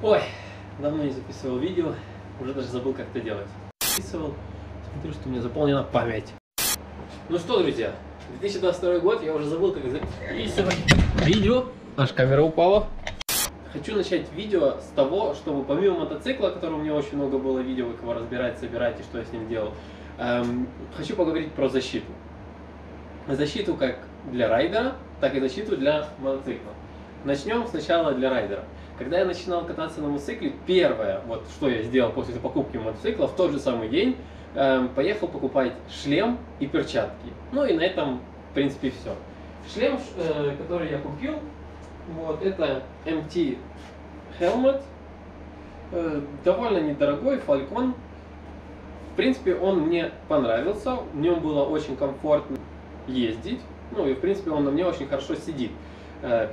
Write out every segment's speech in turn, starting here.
Ой, давно не записывал видео, уже даже забыл, как это делать. Записывал, смотрю, что у меня заполнена память. Ну что, друзья, 2022 год, я уже забыл, как записывать видео. Аж камера упала. Хочу начать видео с того, чтобы помимо мотоцикла, которого у меня очень много было видео, как его разбирать, собирать и что я с ним делал, хочу поговорить про защиту. Защиту как для райдера, так и защиту для мотоцикла. Начнем сначала для райдера. Когда я начинал кататься на мотоцикле, первое, вот что я сделал после покупки мотоцикла, в тот же самый день поехал покупать шлем и перчатки. Ну и на этом, в принципе, все. Шлем, который я купил, вот это MT Helmet, довольно недорогой, Falcon. В принципе, он мне понравился, в нем было очень комфортно ездить, ну и в принципе он на мне очень хорошо сидит.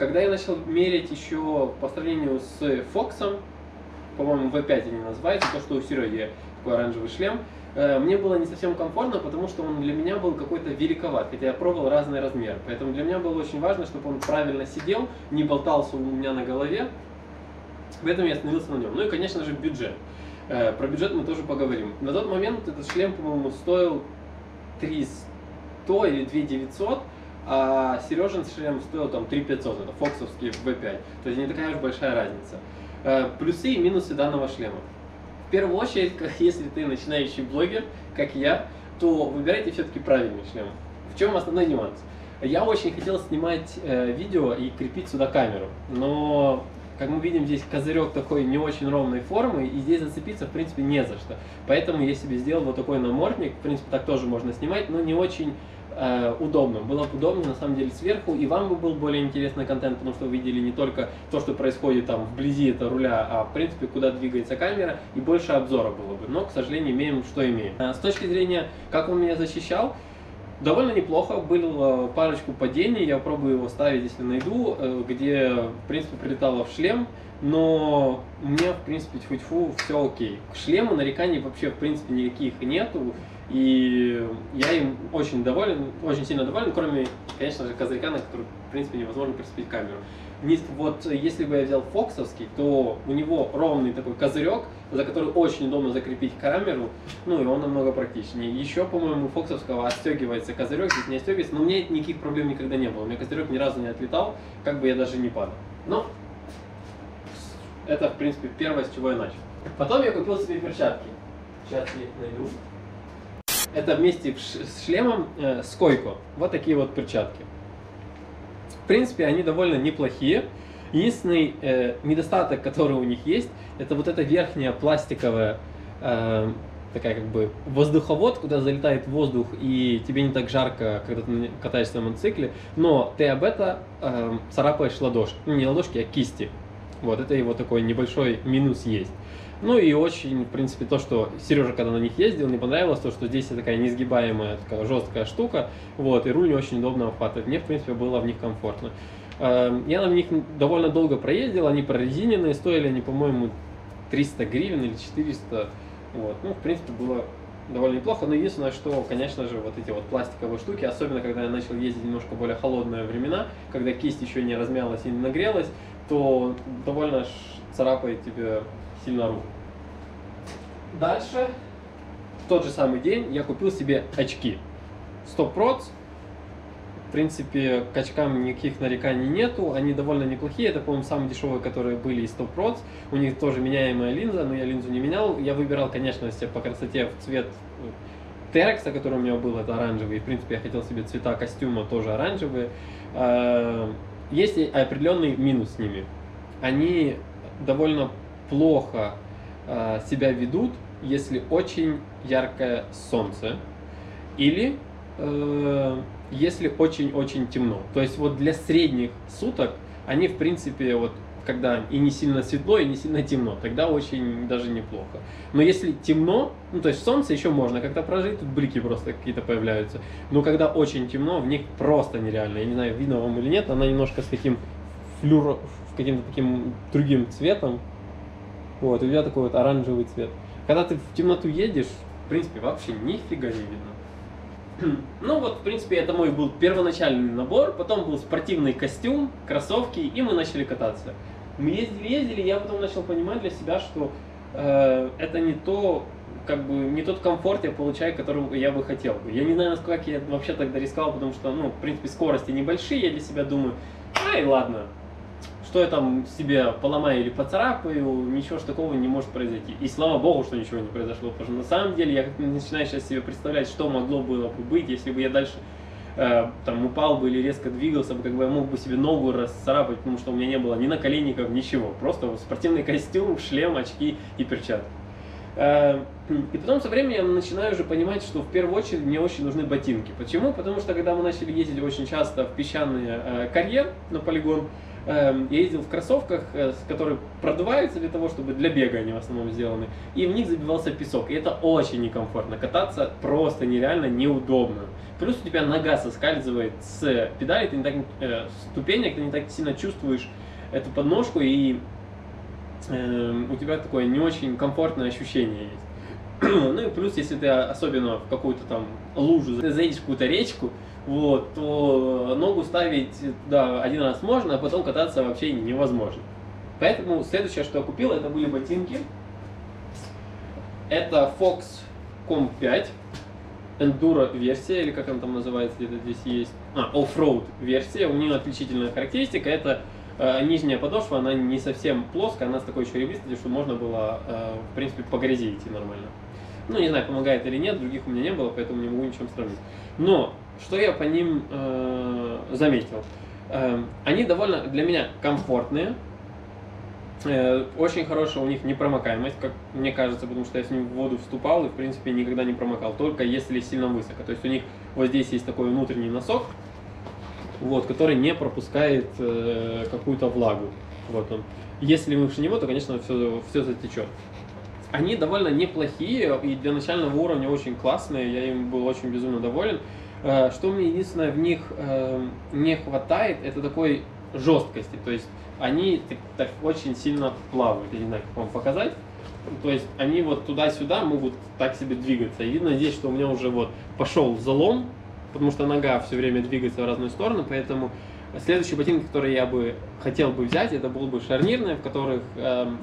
Когда я начал мерить еще по сравнению с Fox, по-моему V5 они называются, то что у Сереги такой оранжевый шлем, мне было не совсем комфортно, потому что он для меня был какой-то великоват, хотя я пробовал разные размеры. Поэтому для меня было очень важно, чтобы он правильно сидел, не болтался у меня на голове, поэтому я остановился на нем. Ну и конечно же бюджет. Про бюджет мы тоже поговорим. На тот момент этот шлем, по-моему, стоил 300 или 2900, а Сережин шлем стоил там 3500, это фоксовский V5, то есть не такая уж большая разница. Плюсы и минусы данного шлема. В первую очередь, если ты начинающий блогер, как я, то выбирайте все-таки правильный шлем. В чем основной нюанс? Я очень хотел снимать видео и крепить сюда камеру, но как мы видим, здесь козырек такой не очень ровной формы, и здесь зацепиться в принципе не за что. Поэтому я себе сделал вот такой намордник, в принципе так тоже можно снимать, но не очень удобно. Было бы удобнее на самом деле сверху, и вам бы был более интересный контент, потому что вы видели не только то, что происходит там вблизи это руля, а в принципе куда двигается камера, и больше обзора было бы. Но, к сожалению, имеем, что имеем. С точки зрения, как он меня защищал, довольно неплохо, было парочку падений, я пробую его ставить, если найду, где в принципе прилетало в шлем, но у меня в принципе тьфу-тьфу все окей. К шлему нареканий вообще в принципе никаких нету, и я им очень доволен, очень сильно доволен, кроме, конечно же, козырька, на который в принципе невозможно прицепить камеру. Вот если бы я взял фоксовский, то у него ровный такой козырек, за который очень удобно закрепить камеру, ну и он намного практичнее. Еще, по-моему, у фоксовского отстегивается козырек, здесь не отстегивается, но у меня никаких проблем никогда не было. У меня козырек ни разу не отлетал, как бы я даже не падал. Но это, в принципе, первое, с чего я начал. Потом я купил себе перчатки. Сейчас я их найду. Это вместе с шлемом Скойко. Вот такие вот перчатки. В принципе, они довольно неплохие. Единственный недостаток, который у них есть, это вот эта верхняя пластиковая такая как бы воздуховод, куда залетает воздух, и тебе не так жарко, когда ты катаешься на мотоцикле, но ты об это царапаешь ладошки. Ну, не ладошки, а кисти. Вот, это его такой небольшой минус есть. Ну и очень, в принципе, то, что Сережа, когда на них ездил, мне понравилось, то, что здесь такая несгибаемая, такая жесткая штука, вот, и руль не очень удобно обхватывать. Мне, в принципе, было в них комфортно. Я на них довольно долго проездил, они прорезиненные, стоили они, по-моему, 300 гривен или 400, вот, ну, в принципе, было довольно неплохо, но единственное, что, конечно же, вот эти вот пластиковые штуки, особенно когда я начал ездить в немножко более холодные времена, когда кисть еще не размялась и не нагрелась, то довольно царапает тебе сильно руку. Дальше, в тот же самый день, я купил себе очки. Stop Prods. В принципе, к очкам никаких нареканий нету, они довольно неплохие. Это, по-моему, самые дешевые, которые были из Stop Prods. У них тоже меняемая линза, но я линзу не менял. Я выбирал, конечно, себе по красоте в цвет Терекса, который у меня был, это оранжевый. И, в принципе, я хотел себе цвета костюма тоже оранжевые. Есть определенный минус с ними. Они довольно плохо себя ведут, если очень яркое солнце или если очень-очень темно. То есть вот для средних суток они, в принципе, вот когда и не сильно светло, и не сильно темно, тогда очень даже неплохо. Но если темно, ну то есть солнце еще можно как-то прожить, тут блики просто какие-то появляются, но когда очень темно, в них просто нереально. Я не знаю, видно вам или нет, она немножко с таким каким-то таким другим цветом. Вот, у меня такой вот оранжевый цвет. Когда ты в темноту едешь, в принципе, вообще нифига не видно. Ну вот, в принципе, это мой был первоначальный набор, потом был спортивный костюм, кроссовки, и мы начали кататься. Мы ездили, я потом начал понимать для себя, что это не то, как бы не тот комфорт я получаю, который я бы хотел бы. Я не знаю, насколько я вообще тогда рисковал, потому что, ну, в принципе, скорости небольшие, я для себя думаю, ай, ладно, что я там себе поломаю или поцарапаю, ничего ж такого не может произойти. И слава богу, что ничего не произошло, потому что на самом деле я как-то начинаю сейчас себе представлять, что могло было бы быть, если бы я дальше там упал бы или резко двигался бы, как бы я мог бы себе ногу расцарапать, потому что у меня не было ни наколенников, ничего. Просто вот спортивный костюм, шлем, очки и перчатки. И потом со временем я начинаю уже понимать, что в первую очередь мне очень нужны ботинки. Почему? Потому что когда мы начали ездить очень часто в песчаный карьер на полигон, я ездил в кроссовках, которые продуваются для того, чтобы для бега они в основном сделаны, и в них забивался песок. И это очень некомфортно. Кататься просто нереально неудобно. Плюс у тебя нога соскальзывает с педали, ты не так, ступенек, ты не так сильно чувствуешь эту подножку, и у тебя такое не очень комфортное ощущение есть. Ну и плюс, если ты особенно в какую-то там лужу заедешь в какую-то речку, вот, то ногу ставить туда один раз можно, а потом кататься вообще невозможно. Поэтому следующее, что я купил, это были ботинки. Это Fox Com 5, Enduro версия, или как она там называется, где-то здесь есть. Off-road версия. У нее отличительная характеристика, это нижняя подошва, она не совсем плоская, она с такой еще ребристой, что можно было, в принципе, по грязи идти нормально. Ну, не знаю, помогает или нет, других у меня не было, поэтому не могу ничем сравнить. Но, что я по ним заметил? Они довольно для меня комфортные, очень хорошая у них непромокаемость, как мне кажется, потому что я с ним в воду вступал и, в принципе, никогда не промокал, только если сильно высоко. То есть у них вот здесь есть такой внутренний носок, вот, который не пропускает какую-то влагу. Вот он. Если выше него, то, конечно, все затечет. Они довольно неплохие и для начального уровня очень классные, я им был очень безумно доволен. Что мне единственное в них не хватает, это такой жесткости, то есть они так очень сильно плавают, я не знаю, как вам показать. То есть они вот туда-сюда могут так себе двигаться. И видно здесь, что у меня уже вот пошел залом, потому что нога все время двигается в разные стороны, поэтому следующий ботинок, который я бы хотел бы взять, это был бы шарнирные, в которых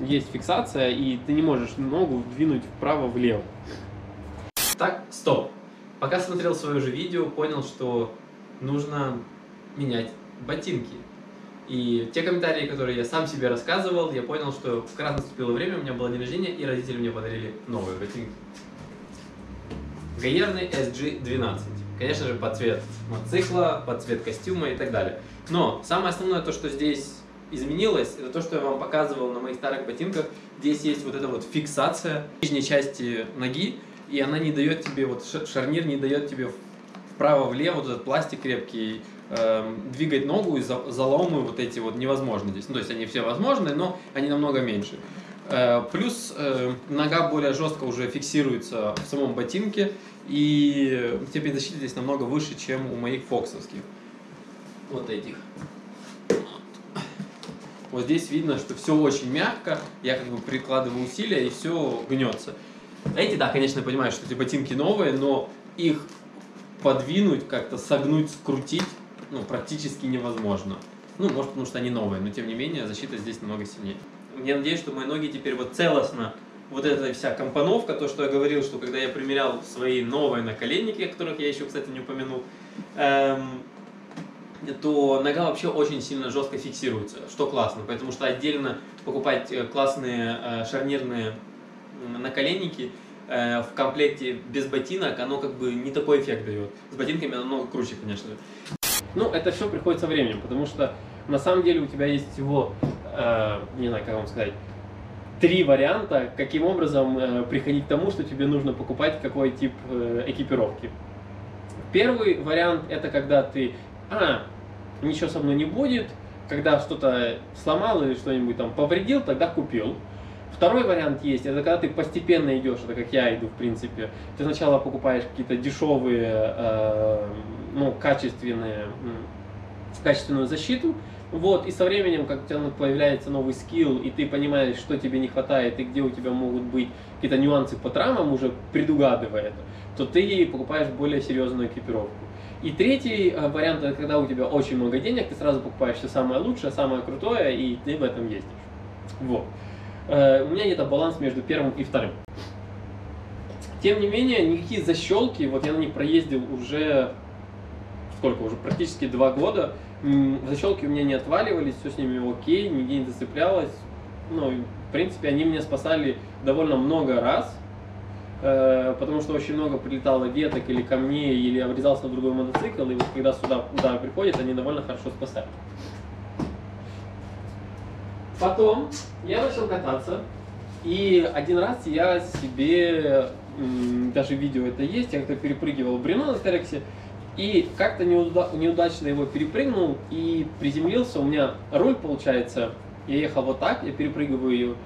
есть фиксация, и ты не можешь ногу двинуть вправо-влево. Так, стоп. Пока смотрел свое же видео, понял, что нужно менять ботинки. И те комментарии, которые я сам себе рассказывал, я понял, что как раз наступило время, у меня было день рождения, и родители мне подарили новые ботинки. Гаерный SG-12. Конечно же, под цвет мотоцикла, под цвет костюма и так далее. Но самое основное, то, что здесь изменилось, это то, что я вам показывал на моих старых ботинках. Здесь есть вот эта вот фиксация нижней части ноги, и она не дает тебе, вот шарнир не дает тебе вправо-влево, вот этот пластик крепкий, двигать ногу, и заломы вот эти вот невозможно здесь. Ну, то есть они все возможны, но они намного меньше. Плюс нога более жестко уже фиксируется в самом ботинке, и степень защиты здесь намного выше, чем у моих фоксовских. Вот этих. Вот здесь видно, что все очень мягко, я как бы прикладываю усилия, и все гнется. Эти, да, конечно, я понимаю, что эти ботинки новые, но их подвинуть, как-то согнуть, скрутить, ну, практически невозможно. Ну, может, потому что они новые, но тем не менее защита здесь намного сильнее. Я надеюсь, что мои ноги теперь вот целостно, вот эта вся компоновка, то, что я говорил, что когда я примерял свои новые наколенники, о которых я еще, кстати, не упомянул, то нога вообще очень сильно жестко фиксируется, что классно, потому что отдельно покупать классные шарнирные наколенники в комплекте без ботинок, оно как бы не такой эффект дает. С ботинками оно намного круче, конечно. Ну, это все приходит со временем, потому что на самом деле у тебя есть всего, не знаю, как вам сказать, 3 варианта, каким образом приходить к тому, что тебе нужно покупать какой тип экипировки. Первый вариант — это когда ты, ничего со мной не будет, когда что-то сломал или что-нибудь там повредил, тогда купил. Второй вариант есть, это когда ты постепенно идешь, это как я иду, в принципе. Ты сначала покупаешь какие-то дешевые, ну, качественную защиту, вот, и со временем, как у тебя появляется новый скилл, и ты понимаешь, что тебе не хватает, и где у тебя могут быть какие-то нюансы по травмам, уже предугадывая это, то ты покупаешь более серьезную экипировку. И третий вариант, это когда у тебя очень много денег, ты сразу покупаешь все самое лучшее, самое крутое, и ты в этом ездишь. Вот. У меня где-то баланс между первым и вторым. Тем не менее, никакие защелки, вот я на них проездил уже, сколько, уже практически 2 года, защелки у меня не отваливались, все с ними окей, нигде не зацеплялось. Ну, в принципе, они меня спасали довольно много раз, потому что очень много прилетало веток или камней, или обрезался на другой мотоцикл, и вот когда сюда удар приходит, они довольно хорошо спасают. Потом я начал кататься, и один раз я себе, даже видео это есть, я как-то перепрыгивал бревно на Терексе, и как-то неудачно его перепрыгнул и приземлился. У меня руль, получается, я ехал вот так, я перепрыгиваю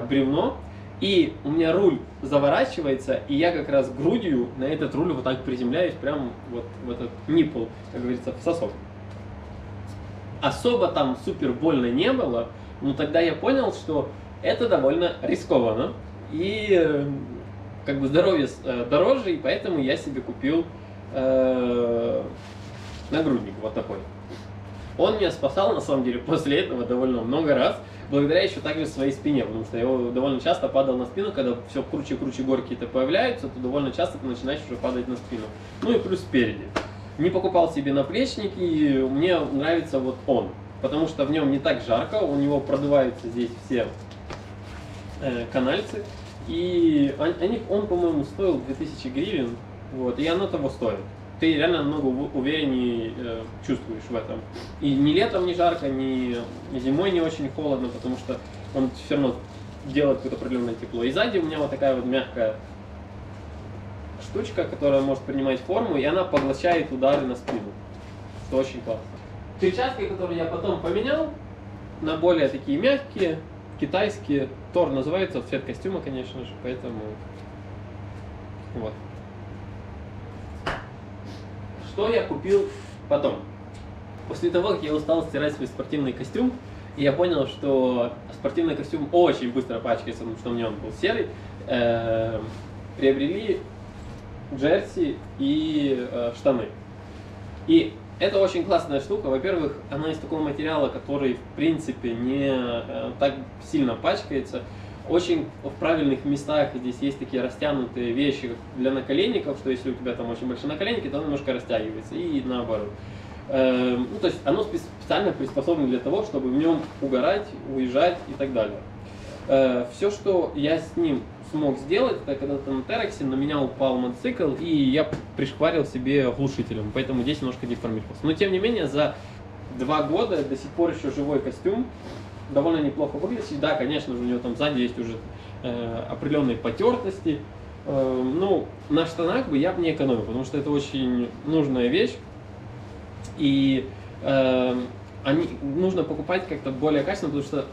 бревно, и у меня руль заворачивается, и я как раз грудью на этот руль вот так приземляюсь, прям вот в этот ниппл, как говорится, в сосок. Особо там супер больно не было, но тогда я понял, что это довольно рискованно, и как бы здоровье дороже, и поэтому я себе купил нагрудник вот такой. Он меня спасал, на самом деле, после этого довольно много раз, благодаря еще также своей спине, потому что я довольно часто падал на спину, когда все круче и круче горки-то появляются, то довольно часто ты начинаешь уже падать на спину. Ну и плюс спереди. Не покупал себе наплечники, мне нравится вот он, потому что в нем не так жарко, у него продуваются здесь все канальцы, и он, по-моему, стоил 2000 гривен, вот, и оно того стоит. Ты реально намного увереннее чувствуешь в этом. И ни летом не жарко, ни зимой не очень холодно, потому что он все равно делает какое-то определенное тепло. И сзади у меня вот такая вот мягкая штучка, которая может принимать форму, и она поглощает удары на спину. Это очень классно. Перчатки, которые я потом поменял, на более такие мягкие, китайские. Тор называется, цвет костюма, конечно же, поэтому вот. Что я купил потом? После того, как я устал стирать свой спортивный костюм, и я понял, что спортивный костюм очень быстро пачкается, потому что у меня он был серый, приобрели джерси и штаны. И это очень классная штука. Во-первых, она из такого материала, который в принципе не так сильно пачкается. Очень в правильных местах здесь есть такие растянутые вещи для наколенников, что если у тебя там очень большие наколенники, то он немножко растягивается, и наоборот. Ну, то есть оно специально приспособлено для того, чтобы в нем угорать, уезжать и так далее. Все, что я с ним смог сделать, это когда-то на Терексе на меня упал мотоцикл, и я пришпарил себе глушителем, поэтому здесь немножко деформировался. Но тем не менее, за 2 года до сих пор еще живой костюм, довольно неплохо выглядит. Да, конечно же, у него там сзади есть уже определенные потертости. Ну, на штанах бы я бы не экономил, потому что это очень нужная вещь. И нужно покупать как-то более качественно, потому что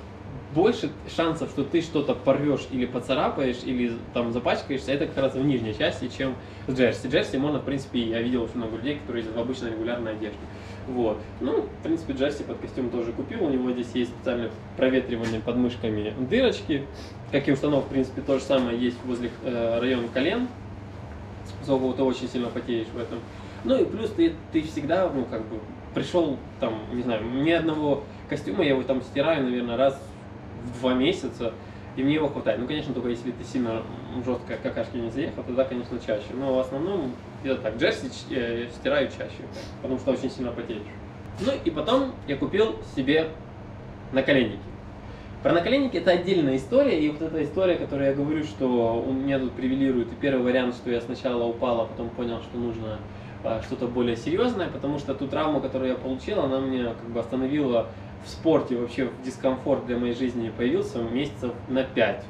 больше шансов, что ты что-то порвешь или поцарапаешь, или там запачкаешься, это как раз в нижней части, чем с джерси. Джерси можно, в принципе, я видел очень много людей, которые ездят в обычной регулярной одежде. Вот. Ну, в принципе, джерси под костюм тоже купил, у него здесь есть специально проветривание под мышками дырочки, как и у штанов, в принципе, то же самое есть возле района колен, поскольку ты очень сильно потеешь в этом. Ну и плюс ты всегда, ну, как бы, пришел, там, не знаю, ни одного костюма, я его там стираю, наверное, раз в 2 месяца, и мне его хватает. Ну, конечно, только если ты сильно жестко какашки не заехал, тогда, конечно, чаще. Но в основном где-то так. Джерси стираю чаще, потому что очень сильно потеешь. Ну и потом я купил себе наколенники. Про наколенники это отдельная история, и вот эта история, которую я говорю, что у меня тут привилирует, и первый вариант, что я сначала упал, а потом понял, что нужно что-то более серьезное, потому что ту травму, которую я получил, она мне как бы остановила в спорте, вообще в дискомфорт для моей жизни появился месяцев на 5.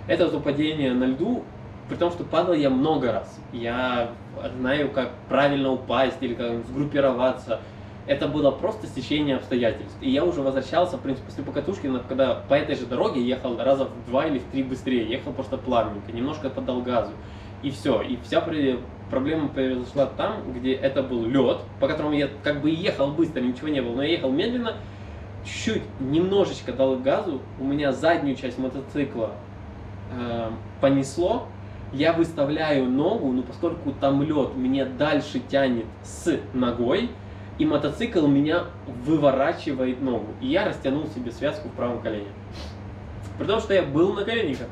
Это вот падение на льду, при том, что падал я много раз. Я знаю, как правильно упасть или как сгруппироваться. Это было просто стечение обстоятельств. И я уже возвращался, в принципе, после покатушки, когда по этой же дороге ехал раза в 2 или в 3 быстрее. Ехал просто плавненько, немножко поддал газу. И все. И вся проблема произошла там, где это был лед, по которому я как бы ехал быстро, ничего не было. Но я ехал медленно, чуть-чуть, немножечко дал газу. У меня заднюю часть мотоцикла понесло. Я выставляю ногу, но поскольку там лед, меня дальше тянет с ногой, и мотоцикл меня выворачивает ногу. И я растянул себе связку в правом колене. При том, что я был на наколенниках.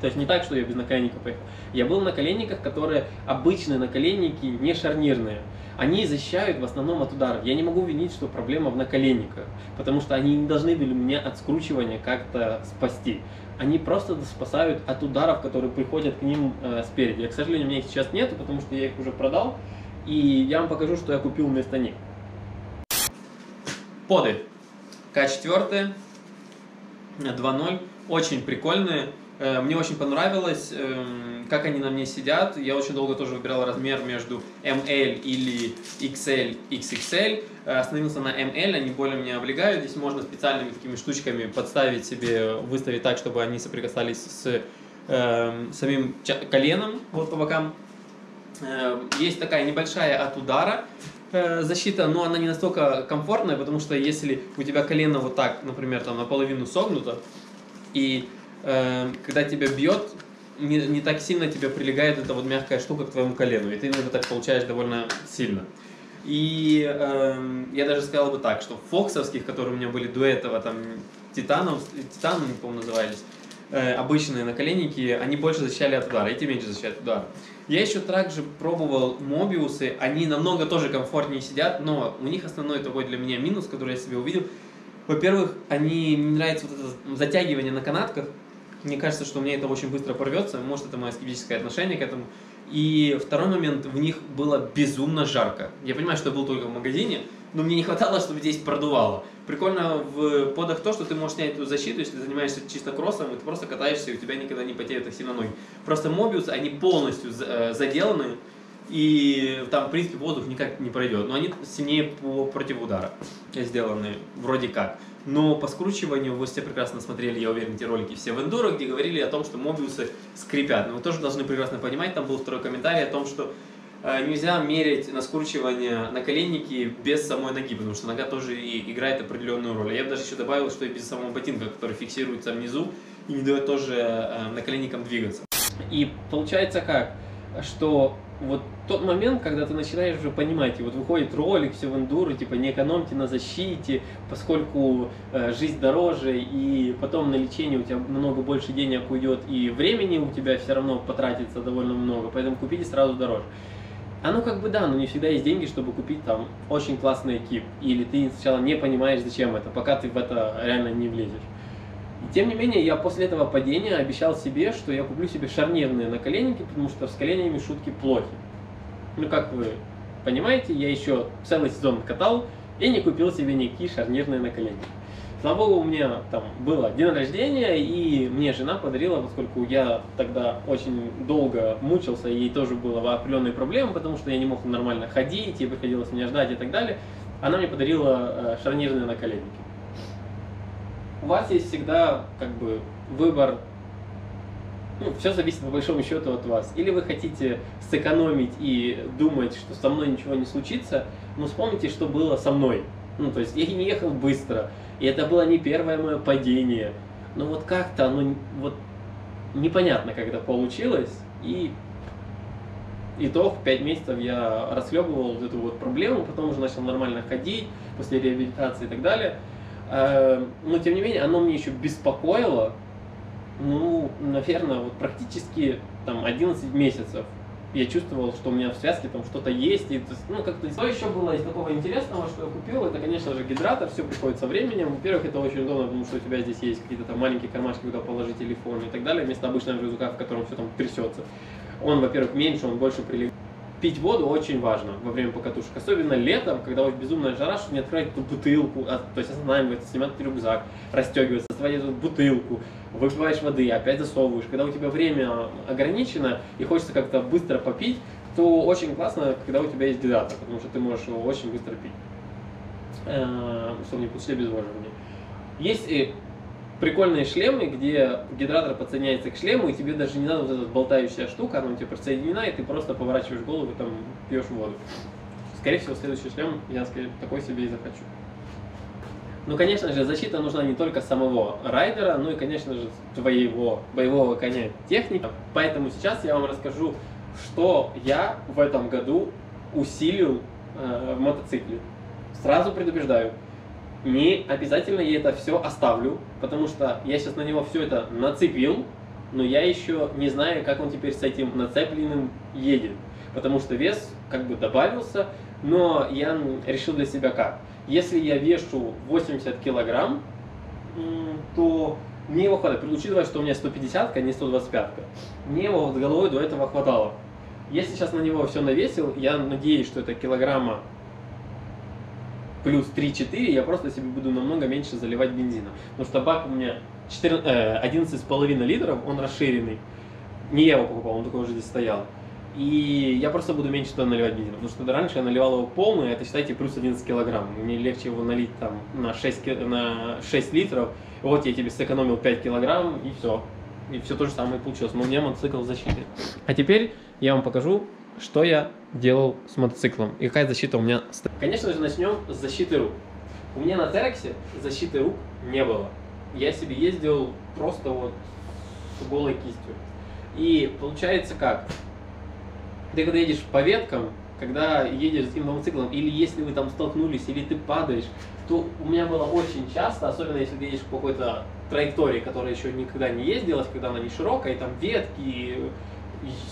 То есть не так, что я без наколенников поехал. Я был на наколенниках, которые обычные наколенники, не шарнирные. Они защищают в основном от ударов. Я не могу винить, что проблема в наколенниках, потому что они не должны были меня от скручивания как-то спасти. Они просто спасают от ударов, которые приходят к ним спереди. К сожалению, у меня их сейчас нету, потому что я их уже продал. И я вам покажу, что я купил вместо них. Поды К4 2.0. Очень прикольные. Мне очень понравилось, как они на мне сидят. Я очень долго тоже выбирал размер между ML или XL, XXL. Остановился на ML, они более меня облегают. Здесь можно специальными такими штучками подставить себе, выставить так, чтобы они соприкасались с самим коленом, вот по бокам. Есть такая небольшая от удара защита, но она не настолько комфортная, потому что если у тебя колено вот так, например, там наполовину согнуто, и когда тебя бьет, не так сильно тебе прилегает эта вот мягкая штука к твоему колену, и ты иногда так получаешь довольно сильно. И я даже сказал бы так, что фоксовских, которые у меня были до этого, там титаны, по-моему, назывались, обычные наколенники, они больше защищали от удара, эти меньше защищают от удара. Я еще также пробовал мобиусы, они намного тоже комфортнее сидят, но у них основной такой для меня минус, который я себе увидел. Во-первых, мне нравится вот это затягивание на канатках. Мне кажется, что у меня это очень быстро порвется, может, это мое скептическое отношение к этому. И второй момент, в них было безумно жарко. Я понимаю, что я был только в магазине, но мне не хватало, чтобы здесь продувало. Прикольно в подах то, что ты можешь снять эту защиту, если ты занимаешься чисто кроссом, и ты просто катаешься, и у тебя никогда не потеют так сильно ноги. Просто мобиусы, они полностью заделаны, и там, в принципе, воздух никак не пройдет. Но они сильнее против удара сделаны, вроде как. Но по скручиванию вы все прекрасно смотрели, я уверен, эти ролики все в Enduro, где говорили о том, что мобиусы скрипят. Но вы тоже должны прекрасно понимать, там был второй комментарий о том, что нельзя мерить на скручивание наколенники без самой ноги, потому что нога тоже и играет определенную роль. Я бы даже еще добавил, что и без самого ботинка, который фиксируется внизу и не дает тоже наколенникам двигаться. И получается как, что вот тот момент, когда ты начинаешь уже понимать, и вот выходит ролик, все в эндуро, типа не экономьте на защите, поскольку жизнь дороже, и потом на лечение у тебя много больше денег уйдет, и времени у тебя все равно потратится довольно много, поэтому купите сразу дороже. Оно как бы да, но не всегда есть деньги, чтобы купить там очень классный экип, или ты сначала не понимаешь, зачем это, пока ты в это реально не влезешь. И тем не менее, я после этого падения обещал себе, что я куплю себе шарнирные наколенники, потому что с коленями шутки плохи. Ну, как вы понимаете, я еще целый сезон катал и не купил себе никакие шарнирные наколенники. Слава богу, у меня там было день рождения, и мне жена подарила, поскольку я тогда очень долго мучился, и ей тоже было определенные проблемы, потому что я не мог нормально ходить, ей приходилось меня ждать и так далее. Она мне подарила шарнирные наколенники. У вас есть всегда как бы выбор, ну, все зависит по большому счету от вас. Или вы хотите сэкономить и думать, что со мной ничего не случится, но вспомните, что было со мной. Ну, то есть я не ехал быстро, и это было не первое мое падение. Но вот как-то оно вот непонятно, как это получилось, и итог 5 месяцев я расхлебывал эту вот проблему, потом уже начал нормально ходить после реабилитации и так далее. Но тем не менее, оно мне еще беспокоило, ну, наверное, вот практически там 11 месяцев. Я чувствовал, что у меня в связке там что-то есть. И, ну, как-то... Что еще было из такого интересного, что я купил, это, конечно же, гидратор, все приходит со временем. Во-первых, это очень удобно, потому что у тебя здесь есть какие-то там маленькие кармашки, куда положить телефон и так далее, вместо обычного рюкзака, в котором все там трясется. Он, во-первых, меньше, он больше прилегает. Пить воду очень важно во время покатушек, особенно летом, когда очень безумная жара, чтобы не открывать эту бутылку, то есть останавливается, снимать рюкзак, расстегивается, доставать эту бутылку, выпиваешь воды, опять засовываешь. Когда у тебя время ограничено и хочется как-то быстро попить, то очень классно, когда у тебя есть гидратор, потому что ты можешь его очень быстро пить, чтобы не получили обезвоживание. Есть прикольные шлемы, где гидратор подсоединяется к шлему, и тебе даже не надо вот эта болтающая штука, она у тебя подсоединена, и ты просто поворачиваешь голову и там пьешь воду. Скорее всего, следующий шлем я такой себе и захочу. Ну, конечно же, защита нужна не только самого райдера, но и, конечно же, твоего боевого коня техника. Поэтому сейчас я вам расскажу, что я в этом году усилил в мотоцикле. Сразу предупреждаю, Не обязательно я это все оставлю, потому что я сейчас на него все это нацепил, но я еще не знаю, как он теперь с этим нацепленным едет, потому что вес как бы добавился, но я решил для себя как. Если я вешу 80 килограмм, то мне его хватает, учитывая, что у меня 150, а не 125, мне его с головой до этого хватало. Если сейчас на него все навесил, я надеюсь, что это килограмма плюс 3-4, я просто себе буду намного меньше заливать бензина. Потому что бак у меня 11,5 литров, он расширенный. Не я его покупал, он такой уже здесь стоял. И я просто буду меньше туда наливать бензина. Потому что раньше я наливал его полный, это считайте плюс 11 килограмм. Мне легче его налить там на 6 литров. Вот я тебе сэкономил 5 килограмм и все. И все то же самое получилось. Но у меня мотоцикл в защите. А теперь я вам покажу, что я делал с мотоциклом и какая защита у меня стоит. Конечно же, начнем с защиты рук. У меня на Терексе защиты рук не было. Я себе ездил просто вот с голой кистью. И получается как? Ты когда едешь по веткам, когда едешь с этим мотоциклом, или если вы там столкнулись, или ты падаешь, то у меня было очень часто, особенно если ты едешь по какой-то траектории, которая еще никогда не ездилась, когда она не широкая, и там ветки,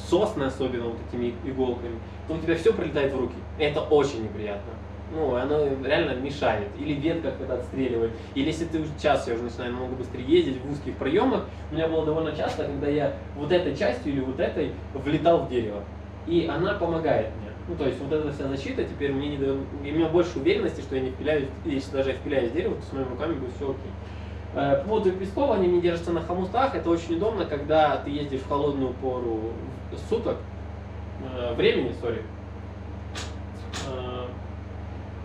сосны особенно вот этими иголками, то у тебя все прилетает в руки. Это очень неприятно. Ну, оно реально мешает. Или ветка когда отстреливает. Или если ты сейчас, я уже начинаю намного быстрее ездить в узких проемах, у меня было довольно часто, когда я вот этой частью или вот этой влетал в дерево. И она помогает мне. Ну, то есть вот эта вся защита теперь мне не дает, у меня больше уверенности, что я не впиляюсь, если даже я впиляюсь в дерево, то с моими руками будет все окей. По поводу песков, они не держатся на хомутах, это очень удобно, когда ты ездишь в холодную пору суток, времени,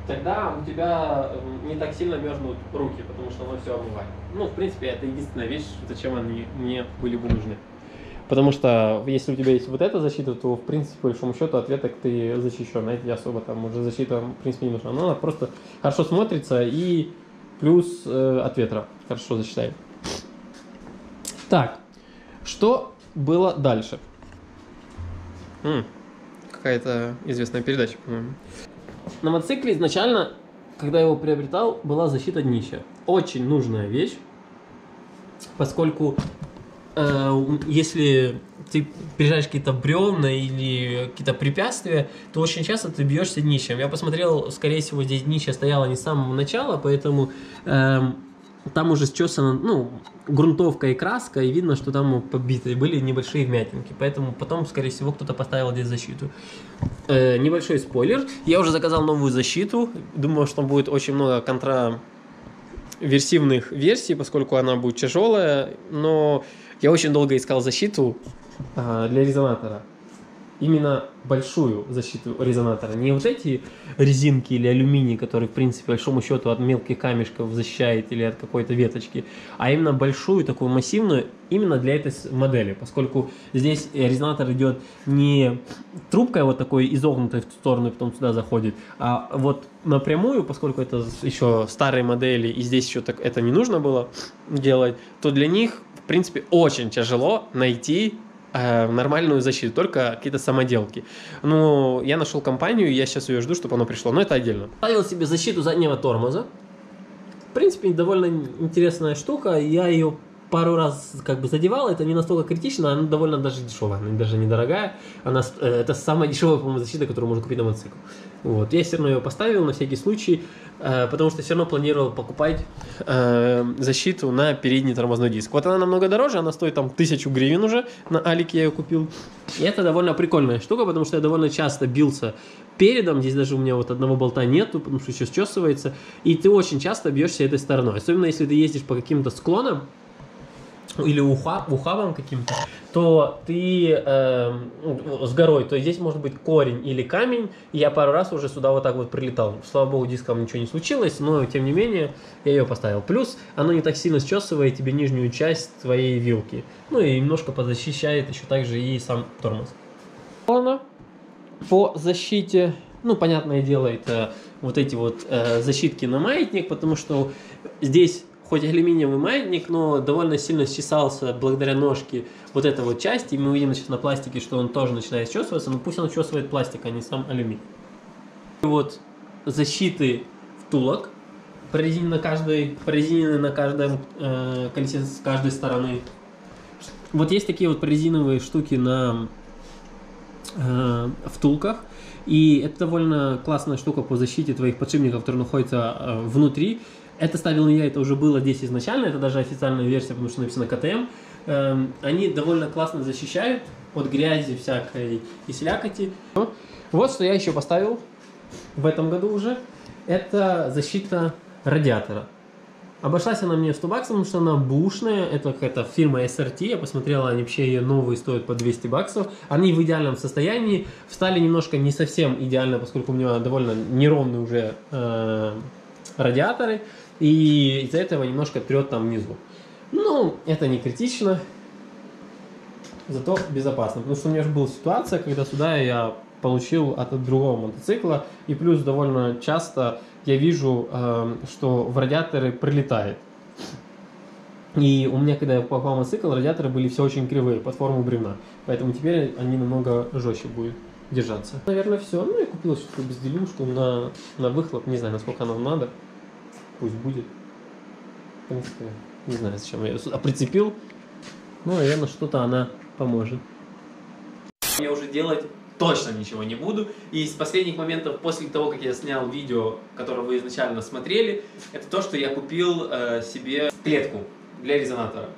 тогда у тебя не так сильно мерзнут руки, потому что оно все омывает. Ну, в принципе, это единственная вещь, зачем они мне были бы нужны. Потому что если у тебя есть вот эта защита, то, в принципе, по большому счету, от веток ты защищен. Знаете, особо там уже защита, в принципе, не нужна. Но она просто хорошо смотрится и плюс от ветра хорошо защищает. Так, что было дальше? Какая-то известная передача, по-моему. На мотоцикле изначально, когда я его приобретал, была защита днища. Очень нужная вещь, поскольку если ты переезжаешь какие-то бревна или какие-то препятствия, то очень часто ты бьешься днищем. Я посмотрел, скорее всего, здесь днище стояло не с самого начала, поэтому там уже счесана, ну, грунтовка и краска, и видно, что там побиты, были небольшие вмятинки. Поэтому потом, скорее всего, кто-то поставил здесь защиту. Небольшой спойлер. Я уже заказал новую защиту. Думаю, что будет очень много контраверсивных версий, поскольку она будет тяжелая, но я очень долго искал защиту для резонатора. Именно большую защиту резонатора. Не вот эти резинки или алюминий, которые, в принципе, по большому счету от мелких камешков защищает или от какой-то веточки, а именно большую, такую массивную, именно для этой модели. Поскольку здесь резонатор идет не трубкой вот такой изогнутой в сторону и потом сюда заходит, а вот напрямую, поскольку это еще старые модели и здесь еще так это не нужно было делать, то для них, в принципе, очень тяжело найти нормальную защиту, только какие-то самоделки. Ну, я нашел компанию, я сейчас ее жду, чтобы оно пришло, но это отдельно. Ставил себе защиту заднего тормоза. В принципе, довольно интересная штука, я ее пару раз как бы задевал, это не настолько критично, она довольно даже дешевая, она даже недорогая, это самая дешевая, по-моему, защита, которую можно купить на мотоцикл. Вот. Я все равно ее поставил на всякий случай, потому что все равно планировал покупать защиту на передний тормозной диск. Вот она намного дороже, она стоит там 1000 гривен уже, на Алике я ее купил. И это довольно прикольная штука, потому что я довольно часто бился передом, здесь даже у меня вот одного болта нету, потому что еще счесывается, и ты очень часто бьешься этой стороной, особенно если ты ездишь по каким-то склонам, или ухабам каким-то, то ты с горой, то здесь может быть корень или камень, и я пару раз уже сюда вот так вот прилетал. Слава богу, диском ничего не случилось, но тем не менее я ее поставил. Плюс оно не так сильно счесывает тебе нижнюю часть твоей вилки, ну и немножко позащищает еще также и сам тормоз. По защите, ну, понятное дело, это вот эти вот защитки на маятник, потому что здесь хоть алюминиевый маятник, но довольно сильно счесался благодаря ножке вот эта вот часть, и мы увидим сейчас на пластике, что он тоже начинает счесываться, но пусть он счесывает пластик, а не сам алюминий. Вот защиты втулок, прорезинены на каждом колесе с каждой стороны. Вот есть такие вот прорезиновые штуки на втулках. И это довольно классная штука по защите твоих подшипников, которые находятся внутри. Это ставил не я, это уже было здесь изначально, это даже официальная версия, потому что написано КТМ. Они довольно классно защищают от грязи всякой и слякоти. Вот что я еще поставил в этом году уже. Это защита радиатора. Обошлась она мне 100 баксов, потому что она бушная. Это какая-то фирма SRT. Я посмотрел, они вообще ее новые стоят по 200 баксов. Они в идеальном состоянии. Встали немножко не совсем идеально, поскольку у меня довольно неровные уже радиаторы. И из-за этого немножко трет там внизу. Ну, это не критично. Зато безопасно. Потому что у меня же была ситуация, когда сюда я получил от другого мотоцикла. И плюс довольно часто я вижу, что в радиаторы прилетает. И у меня, когда я покупал мотоцикл, радиаторы были все очень кривые, под форму бревна. Поэтому теперь они намного жестче будут держаться. Наверное, все. Ну, я купил что-то безделушку на выхлоп. Не знаю, насколько нам надо. Пусть будет. В принципе, не знаю, зачем я ее сюда прицепил. Ну, наверное, что-то она поможет. Я уже делать точно ничего не буду. И из последних моментов, после того, как я снял видео, которое вы изначально смотрели, это то, что я купил себе клетку для резонатора.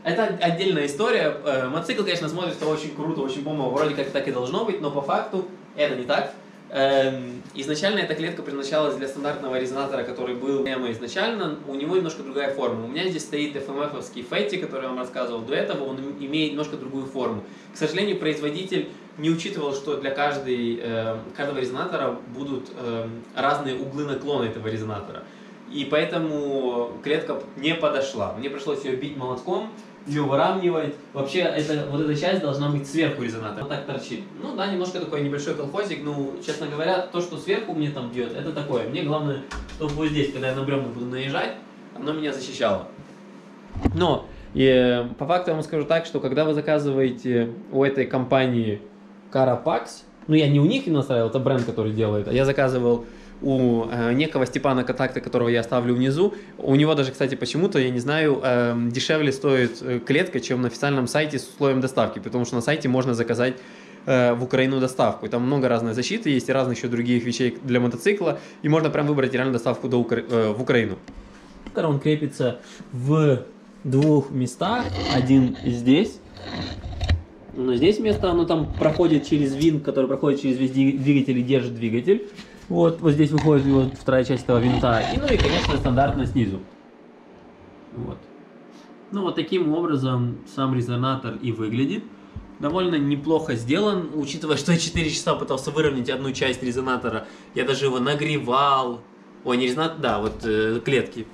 Это отдельная история. Мотоцикл, конечно, смотрится очень круто, очень бомба, вроде как так и должно быть, но по факту это не так. Изначально эта клетка предназначалась для стандартного резонатора, который был изначально, у него немножко другая форма. У меня здесь стоит FMF-овский Фетти, который я вам рассказывал до этого, он имеет немножко другую форму. К сожалению, производитель не учитывал, что для каждого резонатора будут разные углы наклона этого резонатора. И поэтому клетка не подошла. Мне пришлось ее бить молотком, ее выравнивать. Вообще, вот эта часть должна быть сверху резонатора. Вот так торчит. Ну да, немножко такой небольшой колхозик. Ну, честно говоря, то, что сверху мне там бьет, это такое. Мне главное, чтобы вот здесь, когда я на бревна буду наезжать, оно меня защищало. Но, по факту я вам скажу так, что когда вы заказываете у этой компании Carapax, ну я не у них настраивал, это бренд, который делает, а я заказывал у некого Степана Контакта, которого я оставлю внизу. У него даже, кстати, почему-то, я не знаю, дешевле стоит клетка, чем на официальном сайте с условием доставки, потому что на сайте можно заказать в Украину доставку. И там много разной защиты, есть и разных еще других вещей для мотоцикла, и можно прям выбрать реально доставку в Украину. Он крепится в двух местах, один здесь. Но здесь место, оно там проходит через винт, который проходит через весь двигатель и держит двигатель. Вот здесь выходит вот вторая часть этого винта. И, ну и, конечно, стандартно снизу. Вот. Ну вот таким образом сам резонатор и выглядит. Довольно неплохо сделан, учитывая, что я 4 часа пытался выровнять одну часть резонатора. Я даже его нагревал. Ой, не резонатор, да, вот клетки.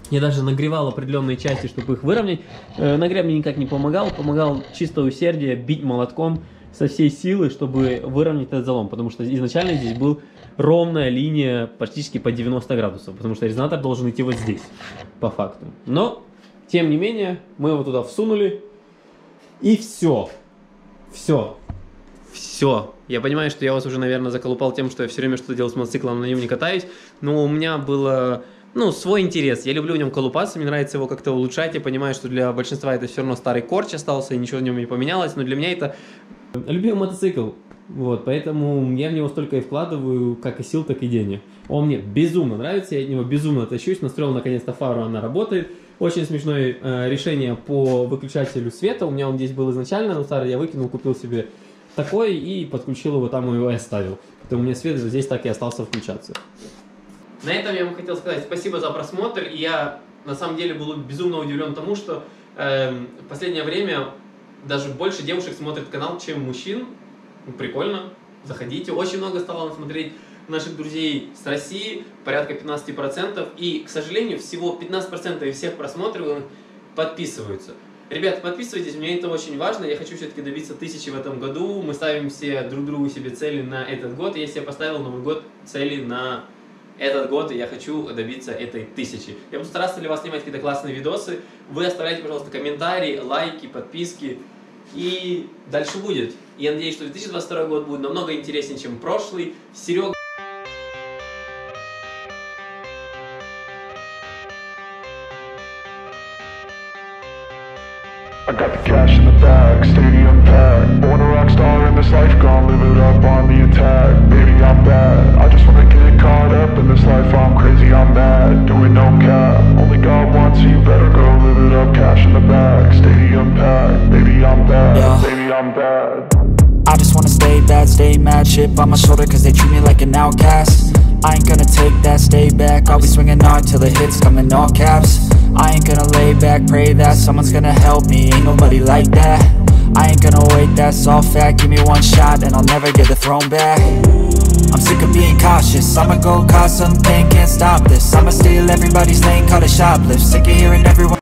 Я даже нагревал определенные части, чтобы их выровнять. Нагрев мне никак не помогал. Помогал чисто усердие бить молотком со всей силы, чтобы выровнять этот залом. Потому что изначально здесь был ровная линия практически по 90 градусов. Потому что резонатор должен идти вот здесь, по факту. Но, тем не менее, мы его туда всунули. И все. Все. Все. Я понимаю, что я вас уже, наверное, заколупал тем, что я все время что-то делал с мотоциклом, на нем не катаюсь. Но у меня было... Ну, свой интерес. Я люблю в нем колупаться, мне нравится его как-то улучшать. Я понимаю, что для большинства это все равно старый корч остался, и ничего в нем не поменялось. Но для меня это любимый мотоцикл. Вот, поэтому я в него столько и вкладываю, как и сил, так и денег. Он мне безумно нравится, я от него безумно тащусь. Настроил наконец-то фару, она работает. Очень смешное решение по выключателю света. У меня он здесь был изначально, но старый я выкинул, купил себе такой и подключил его, там его и оставил. Поэтому у меня свет здесь так и остался включаться. На этом я вам хотел сказать спасибо за просмотр. И я на самом деле был безумно удивлен тому, что в последнее время даже больше девушек смотрят канал, чем мужчин. Прикольно, заходите. Очень много стало смотреть наших друзей с России, порядка 15%. И, к сожалению, всего 15% из всех просмотров подписываются. Ребята, подписывайтесь, мне это очень важно. Я хочу все-таки добиться 1000 в этом году. Мы ставим все друг другу себе цели на этот год. Я себе поставил Новый год цели на этот год, и я хочу добиться этой 1000. Я буду стараться для вас снимать какие-то классные видосы. Вы оставляйте, пожалуйста, комментарии, лайки, подписки. И дальше будет. Я надеюсь, что 2022 год будет намного интереснее, чем прошлый. Серега... I got the cash in the bag, stadium packed. Born a rock star in this life, gon' live it up on the attack. Baby, I'm bad, I just wanna get caught up in this life. I'm crazy, I'm mad, doing no cap. Only God wants, so you better go live it up. Cash in the bag, stadium packed. Baby, I'm bad, yeah. Baby, I'm bad. I just wanna stay bad, stay mad. Chip on my shoulder cause they treat me like an outcast. I ain't gonna take that, stay back. I'll be swinging hard till the hits come in all caps. I ain't gonna lay back, pray that someone's gonna help me. Ain't nobody like that. I ain't gonna wait, that's all fact. Give me one shot and I'll never get the throne back. I'm sick of being cautious, I'ma go cause some pain, can't stop this. I'ma steal everybody's lane, call it shoplift. Sick of hearing everyone